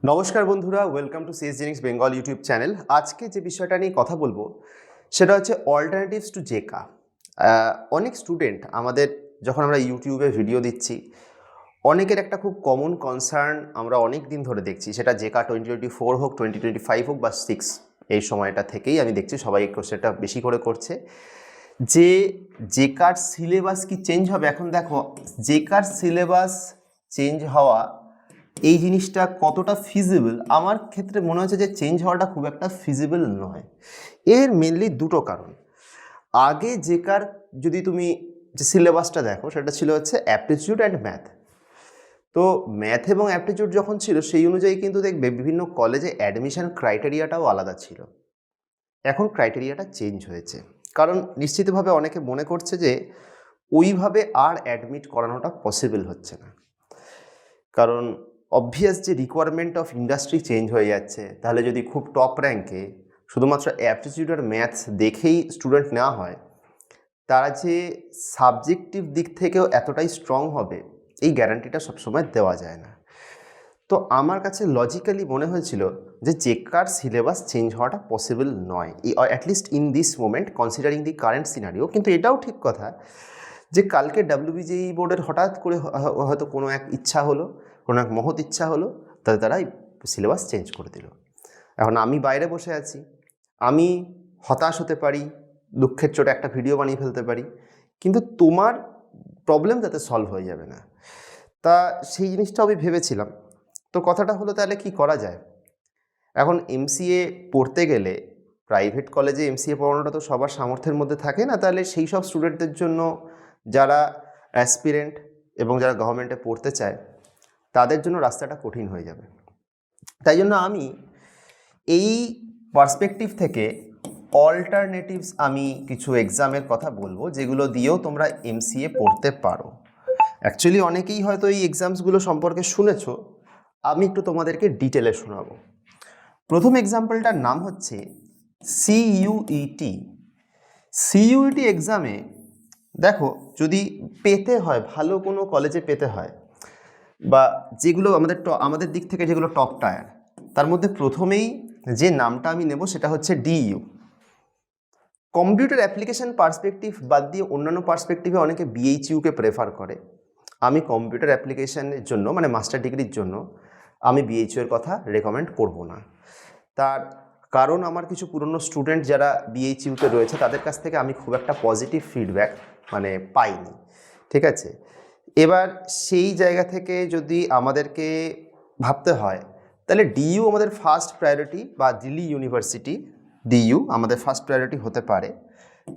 নমস্কার বন্ধুরা, welcome to CS Xenix Bengal YouTube channel. আজকে যে বিষয়টা নিয়ে কথা বলবো সেটা হচ্ছে অল্টারনেটিভস টু জেকা। অনেক স্টুডেন্ট আমাদের যখন আমরা ইউটিউবে ভিডিও দিচ্ছি, অনেকের একটা খুব কমন কনসার্ন আমরা অনেক দিন ধরে দেখছি, সেটা জেকা 2024 হোক, 2025 হোক বা 6, এই সময়টা থেকেই আমি দেখছি সবাই এই কোশ্চেনটা বেশি করে করছে যে জেকার সিলেবাস কি চেঞ্জ হবে। এখন দেখো, জেকার সিলেবাস চেঞ্জ হওয়া এই জিনিসটা কতটা ফিজিবল, আমার ক্ষেত্রে মনে হচ্ছে যে চেঞ্জ হওয়াটা খুব একটা ফিজিবল নয়। এর মেনলি দুটো কারণ। আগে জেকার যদি তুমি যে সিলেবাসটা দেখো, সেটা ছিল হচ্ছে অ্যাপটিটিউড অ্যান্ড ম্যাথ। তো ম্যাথ এবং অ্যাপটিটিউড যখন ছিল, সেই অনুযায়ী কিন্তু দেখবে বিভিন্ন কলেজে অ্যাডমিশন ক্রাইটেরিয়াটাও আলাদা ছিল। এখন ক্রাইটেরিয়াটা চেঞ্জ হয়েছে, কারণ নিশ্চিতভাবে অনেকে মনে করছে যে ওইভাবে আর অ্যাডমিট করানোটা পসিবল হচ্ছে না। কারণ অবভিয়াস যে রিকোয়ারমেন্ট অফ ইন্ডাস্ট্রি চেঞ্জ হয়ে যাচ্ছে। তাহলে যদি খুব টপ র্যাঙ্কে শুধুমাত্র অ্যাপটিটিউড আর ম্যাথস দেখেই স্টুডেন্ট নেওয়া হয়, তারা যে সাবজেক্টিভ দিক থেকেও এতটাই স্ট্রং হবে, এই গ্যারান্টিটা সবসময় দেওয়া যায় না। তো আমার কাছে লজিক্যালি মনে হয়েছিল যে জেকার সিলেবাস চেঞ্জ হওয়াটা পসিবল নয়, at least in this moment, considering the current scenario. কিন্তু এটাও ঠিক কথা যে কালকে WBJEE বোর্ডের হঠাৎ করে হয়তো কোনো এক ইচ্ছা হলো, কোনো এক মহৎ ইচ্ছা হলো, তাহলে তারা সিলেবাস চেঞ্জ করে দিল। এখন আমি বাইরে বসে আছি, আমি হতাশ হতে পারি, দুঃখের চোটে একটা ভিডিও বানিয়ে ফেলতে পারি, কিন্তু তোমার প্রবলেম তাতে সলভ হয়ে যাবে না। তা সেই জিনিসটাও আমি ভেবেছিলাম। তো কথাটা হলো, তাহলে কি করা যায়? এখন MCA পড়তে গেলে প্রাইভেট কলেজে MCA পড়ানোটা তো সবার সামর্থ্যের মধ্যে থাকে না। তাহলে সেই সব স্টুডেন্টদের জন্য যারা অ্যাসপিরেন্ট এবং যারা গভর্নমেন্টে পড়তে চায়, তাদের জন্য রাস্তাটা কঠিন হয়ে যাবে। তাই জন্য আমি এই পার্সপেক্টিভ থেকে অল্টারনেটিভস আমি কিছু এক্সামের কথা বলবো, যেগুলো দিয়েও তোমরা MCA পড়তে পারো। অ্যাকচুয়ালি অনেকেই হয়তো এই এক্সামসগুলো সম্পর্কে শুনেছো, আমি একটু তোমাদেরকে ডিটেলে শোনাবো। প্রথম এক্সাম্পলটার নাম হচ্ছে CUET এক্সামে দেখো, যদি পেতে হয়, ভালো কোনো কলেজে পেতে হয়, বা যেগুলো আমাদের দিক থেকে যেগুলো টপ টায়ার, তার মধ্যে প্রথমেই যে নামটা আমি নেব সেটা হচ্ছে DU। কম্পিউটার অ্যাপ্লিকেশন পার্সপেক্টিভ বাদ দিয়ে অন্যান্য পার্সপেক্টিভে অনেকে BHUকে প্রেফার করে। আমি কম্পিউটার অ্যাপ্লিকেশনের জন্য, মানে মাস্টার ডিগ্রির জন্য, আমি BHU এর কথা রেকমেন্ড করব না। তার কারণ আমার কিছু পুরনো স্টুডেন্ট যারা BHUতে রয়েছে, তাদের কাছ থেকে আমি খুব একটা পজিটিভ ফিডব্যাক পাইনি। ঠিক আছে, এবার সেই জায়গা থেকে যদি আমাদেরকে ভাবতে হয়, তাহলে DU আমাদের ফার্স্ট প্রায়োরিটি, বা দিল্লি ইউনিভার্সিটি DU আমাদের ফার্স্ট প্রায়োরিটি হতে পারে।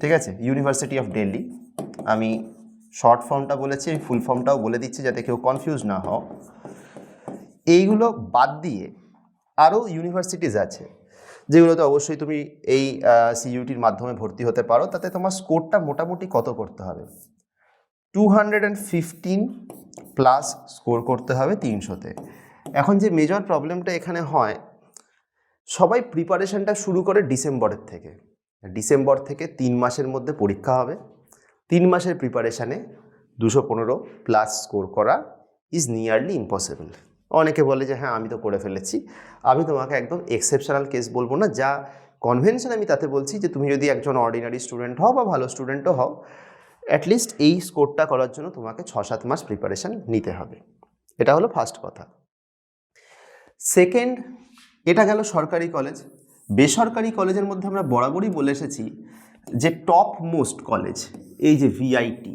ঠিক আছে, ইউনিভার্সিটি অফ দিল্লি। আমি শর্ট ফর্মটা বলেছি, আমি ফুল ফর্মটাও বলে দিচ্ছি যাতে কেউ কনফিউজ না হও। এইগুলো বাদ দিয়ে আরও ইউনিভার্সিটিজ আছে যেগুলোতে অবশ্যই তুমি এই CUETর মাধ্যমে ভর্তি হতে পারো। তাতে তোমার স্কোরটা মোটামুটি কত করতে হবে? 215 প্লাস স্কোর করতে হবে 300-তে। এখন যে মেজর প্রবলেমটা এখানে হয়, সবাই প্রিপারেশনটা শুরু করে ডিসেম্বরের থেকে। ডিসেম্বর থেকে 3 মাসের মধ্যে পরীক্ষা হবে। 3 মাসের প্রিপারেশানে 215 প্লাস স্কোর করা ইজ নিয়ারলি ইম্পসিবল। অনেকে বলে যে হ্যাঁ, আমি তো করে ফেলেছি। আমি তোমাকে একদম এক্সেপশনাল কেস বলবো না, যা কনভেনশন আমি তাতে বলছি যে তুমি যদি একজন অর্ডিনারি স্টুডেন্ট হও বা ভালো স্টুডেন্টও হও, অ্যাটলিস্ট এই স্কোরটা করার জন্য তোমাকে 6-7 মাস প্রিপারেশান নিতে হবে। এটা হলো ফার্স্ট কথা। সেকেন্ড, এটা গেল সরকারি কলেজ। বেসরকারি কলেজের মধ্যে আমরা বরাবরই বলে এসেছি যে টপ মোস্ট কলেজ এই যে VIT,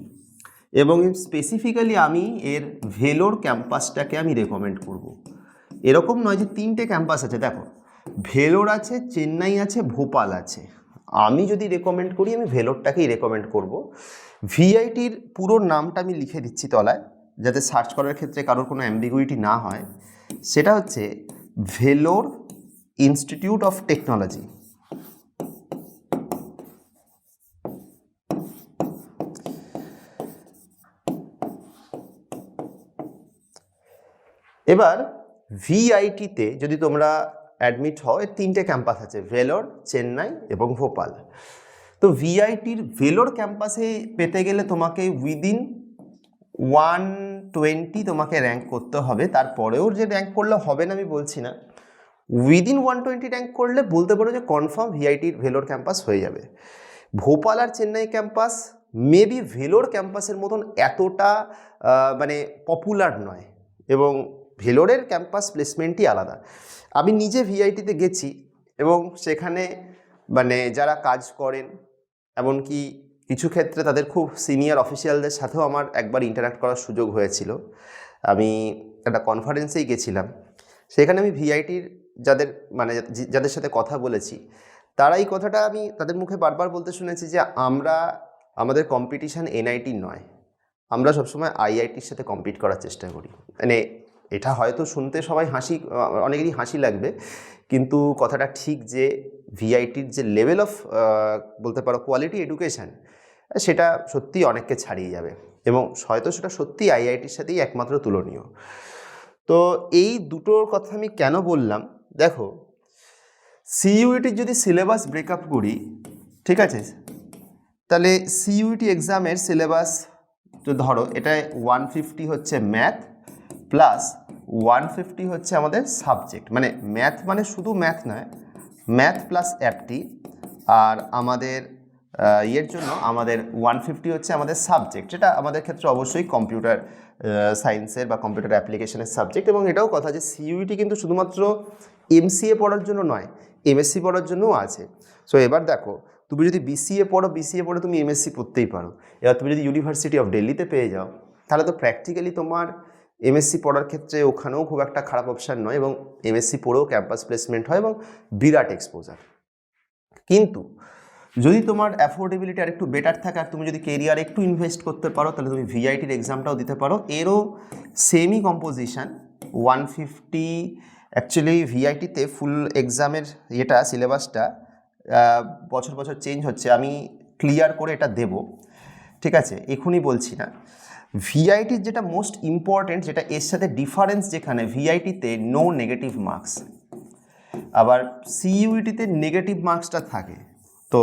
এবং স্পেসিফিক্যালি আমি এর ভেলোর ক্যাম্পাসটাকে আমি রেকমেন্ড করব। এরকম নয় যে 3টে ক্যাম্পাস আছে, দেখো ভেলোর আছে, চেন্নাই আছে, ভোপাল আছে। আমি যদি রেকমেন্ড করি, আমি ভেলোরটাকেই রেকমেন্ড করব। VITর পুরো নামটা আমি লিখে দিচ্ছি তলায়, যাতে সার্চ করার ক্ষেত্রে কারোর কোনো অ্যাম্বিগুইটি না হয়। সেটা হচ্ছে ভেলোর ইনস্টিটিউট অফ টেকনোলজি। এবার VITতে যদি তোমরা অ্যাডমিট হও, এর 3টে ক্যাম্পাস আছে, ভেলোর, চেন্নাই এবং ভোপাল। তো VITর ভেলোর ক্যাম্পাসে পেতে গেলে তোমাকে উইদিন 1 120 তোমাকে র্যাঙ্ক করতে হবে, তারপরেও যে র্যাঙ্ক করলে হবে না আমি বলছি না, উইদিন 120 র্যাঙ্ক করলে বলতে পারো যে কনফার্ম ভিআইটির ভেলোর ক্যাম্পাস হয়ে যাবে। ভোপাল আর চেন্নাই ক্যাম্পাস মেবি ভেলোর ক্যাম্পাসের মতন এতটা মানে পপুলার নয়, এবং ভেলোরের ক্যাম্পাস প্লেসমেন্টই আলাদা। আমি নিজে ভিআইটিতে গেছি এবং সেখানে মানে যারা কাজ করেন, এমনকি কিছু ক্ষেত্রে তাদের খুব সিনিয়র অফিসিয়ালদের সাথেও আমার একবার ইন্টারাক্ট করার সুযোগ হয়েছিল। আমি একটা কনফারেন্সেই গেছিলাম, সেখানে আমি ভিআইটির যাদের মানে যাদের সাথে কথা বলেছি, তারা এই কথাটা আমি তাদের মুখে বারবার বলতে শুনেছি যে আমাদের কম্পিটিশান এনআইটি নয়, আমরা সবসময় আইআইটির সাথে কম্পিট করার চেষ্টা করি। মানে এটা হয়তো শুনতে সবাই অনেকেরই হাসি লাগবে, কিন্তু কথাটা ঠিক যে ভিআইটির যে লেভেল অফ বলতে পারো কোয়ালিটি এডুকেশান, সেটা সত্যিই অনেককে ছাড়িয়ে যাবে, এবং হয়তো সেটা সত্যিই আইআইটির সাথেই একমাত্র তুলনীয়। তো এই দুটোর কথা আমি কেন বললাম, দেখো সিইউইটির যদি সিলেবাস ব্রেকআপ করি, ঠিক আছে, তাহলে সিইউইটি এক্সামের সিলেবাস তো ধরো এটা 150 হচ্ছে ম্যাথ প্লাস 150 হচ্ছে আমাদের সাবজেক্ট, মানে ম্যাথ মানে শুধু ম্যাথ নয়, ম্যাথ প্লাস অ্যাপটি, আর আমাদের ইয়ের জন্য আমাদের 150 হচ্ছে আমাদের সাবজেক্ট, যেটা আমাদের ক্ষেত্রে অবশ্যই কম্পিউটার সায়েন্সের বা কম্পিউটার অ্যাপ্লিকেশনের সাবজেক্ট। এবং এটাও কথা যে সিইউইটি কিন্তু শুধুমাত্র এমসিএ পড়ার জন্য নয়, এমএসসি পড়ার জন্যও আছে। সো এবার দেখো, তুমি যদি বিসিএ পড়ো তুমি এমএসসি পড়তেই পারো। এবার তুমি যদি ইউনিভার্সিটি অফ দিল্লিতে পেয়ে যাও, তাহলে তো প্র্যাকটিক্যালি তোমার এমএসসি পড়ার ক্ষেত্রে ওখানেও খুব একটা খারাপ অপশান নয়, এবং এমএসসি পড়েও ক্যাম্পাস প্লেসমেন্ট হয় এবং বিরাট এক্সপোজার। কিন্তু যদি তোমার অ্যাফোর্ডেবিলিটি আর একটু বেটার থাকে, আর তুমি যদি কেরিয়ার একটু ইনভেস্ট করতে পারো, তাহলে তুমি ভিআইটির এক্সামটাও দিতে পারো। এরও সেমই কম্পোজিশান 150। অ্যাকচুয়ালি ভিআইটিতে ফুল এক্সামের এটা সিলেবাসটা বছর বছর চেঞ্জ হচ্ছে, আমি ক্লিয়ার করে এটা দেব, ঠিক আছে, এখনই বলছি না। ভিআইটির যেটা মোস্ট ইম্পর্টেন্ট, যেটা এর সাথে ডিফারেন্স, যেখানে ভিআইটিতে নো নেগেটিভ মার্কস, আবার সিইউইটিতে নেগেটিভ মার্কসটা থাকে। তো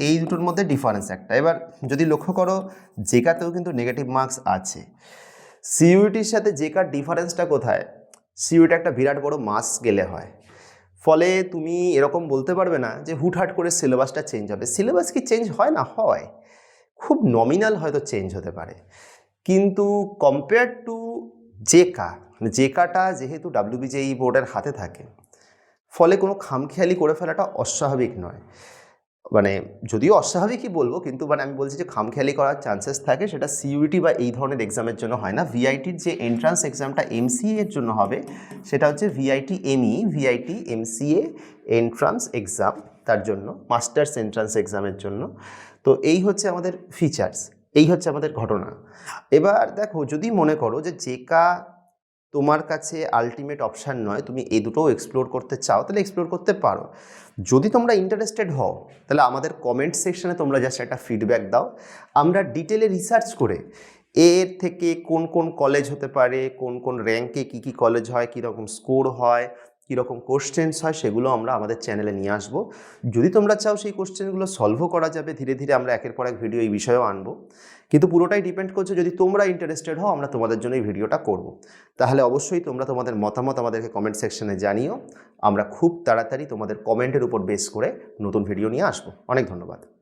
এই দুটোর মধ্যে ডিফারেন্স একটা। এবার যদি লক্ষ্য করো, জেকাতেও কিন্তু নেগেটিভ মার্কস আছে। সিইউইটির সাথে জেকার ডিফারেন্সটা কোথায়? সিইউইটি একটা বিরাট বড় মাস স্কেলে হয়, ফলে তুমি এরকম বলতে পারবে না যে হুটহাট করে সিলেবাসটা চেঞ্জ হবে। সিলেবাস কি চেঞ্জ হয় না? হয়, খুব নমিনাল হয়তো চেঞ্জ হতে পারে, কিন্তু কম্পেয়ার টু জেকাটা যেহেতু WBJEE বোর্ডের হাতে থাকে, ফলে কোনো খামখেয়ালি করে ফেলাটা অস্বাভাবিক নয়। মানে যদিও অস্বাভাবিকই বলবো, কিন্তু মানে আমি বলছি যে খামখেয়ালি করার চান্সেস থাকে, সেটা সিইউইটি বা এই ধরনের এক্সামের জন্য হয় না। ভিআইটির যে এন্ট্রান্স এক্সামটা এমসিএ এর জন্য হবে, সেটা হচ্ছে ভিআইটি এমসিএ এন্ট্রান্স এক্সাম, তার জন্য মাস্টার্স এন্ট্রান্স এক্সামের জন্য। তো এই হচ্ছে আমাদের ফিচার্স, এই হচ্ছে আমাদের ঘটনা। এবার দেখো, যদি মনে করো যে জেকা তোমার কাছে আলটিমেট অপশান নয়, তুমি এই দুটোও এক্সপ্লোর করতে চাও, তাহলে এক্সপ্লোর করতে পারো। যদি তোমরা ইন্টারেস্টেড হও, তাহলে আমাদের কমেন্ট সেকশনে তোমরা জাস্ট একটা ফিডব্যাক দাও, আমরা ডিটেলে রিসার্চ করে এর থেকে কোন কোন কলেজ হতে পারে, কোন কোন র্যাঙ্কে কী কী কলেজ হয়, কীরকম স্কোর হয়, কীরকম কোশ্চেন্স হয়, সেগুলো আমরা আমাদের চ্যানেলে নিয়ে আসবো। যদি তোমরা চাও সেই কোশ্চেনগুলো সলভও করা যাবে, ধীরে ধীরে আমরা একের পর এক ভিডিও এই বিষয়েও আনবো, কিন্তু পুরোটাই ডিপেন্ড করছে যদি তোমরা ইন্টারেস্টেড হও, আমরা তোমাদের জন্য এই ভিডিওটা করব। তাহলে অবশ্যই তোমরা তোমাদের মতামত আমাদেরকে কমেন্ট সেকশনে জানিও, আমরা খুব তাড়াতাড়ি তোমাদের কমেন্টের উপর বেস করে নতুন ভিডিও নিয়ে আসবো। অনেক ধন্যবাদ।